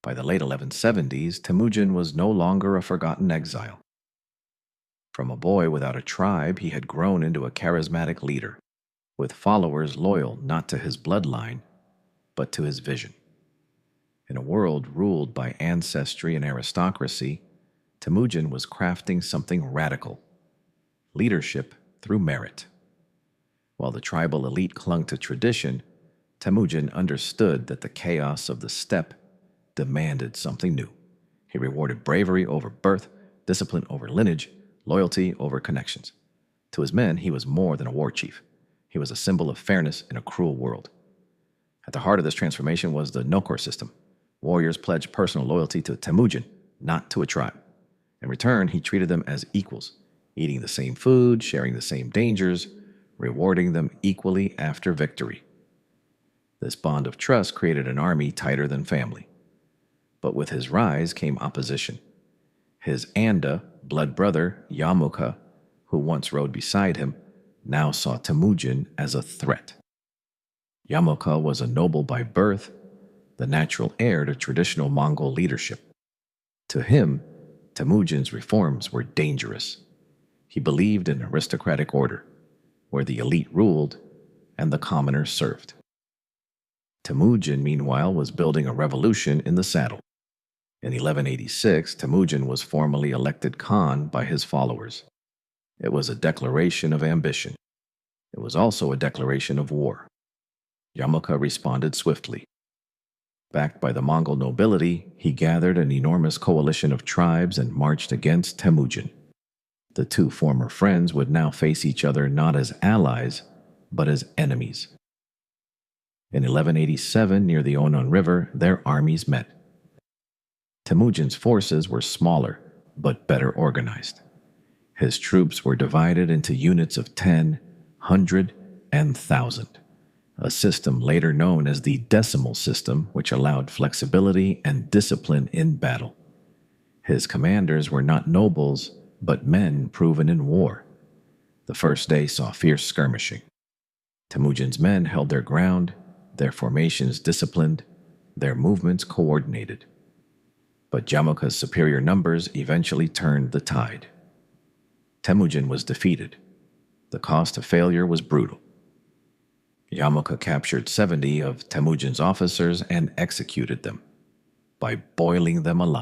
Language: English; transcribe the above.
By the late 1170s, Temujin was no longer a forgotten exile. From a boy without a tribe, he had grown into a charismatic leader, with followers loyal not to his bloodline, but to his vision. In a world ruled by ancestry and aristocracy, Temujin was crafting something radical: leadership through merit. While the tribal elite clung to tradition, Temujin understood that the chaos of the steppe demanded something new. He rewarded bravery over birth, discipline over lineage, loyalty over connections. To his men, he was more than a war chief. He was a symbol of fairness in a cruel world. At the heart of this transformation was the nokor system. Warriors pledged personal loyalty to Temujin, not to a tribe. In return, he treated them as equals, eating the same food, sharing the same dangers, rewarding them equally after victory. This bond of trust created an army tighter than family. But with his rise came opposition. His Anda, blood brother, Yamuka, who once rode beside him, now saw Temujin as a threat. Yamuka was a noble by birth, the natural heir to traditional Mongol leadership. To him, Temujin's reforms were dangerous. He believed in aristocratic order, where the elite ruled and the commoner served. Temujin, meanwhile, was building a revolution in the saddle. In 1186, Temujin was formally elected Khan by his followers. It was a declaration of ambition. It was also a declaration of war. Yamuka responded swiftly. Backed by the Mongol nobility, he gathered an enormous coalition of tribes and marched against Temujin. The two former friends would now face each other not as allies, but as enemies. In 1187, near the Onon River, their armies met. Temujin's forces were smaller, but better organized. His troops were divided into units of 10, 100, and 1,000, a system later known as the decimal system, which allowed flexibility and discipline in battle. His commanders were not nobles, but men proven in war. The first day saw fierce skirmishing. Temujin's men held their ground, their formations disciplined, their movements coordinated. But Yamuka's superior numbers eventually turned the tide. Temujin was defeated. The cost of failure was brutal. Yamuka captured 70 of Temujin's officers and executed them by boiling them alive.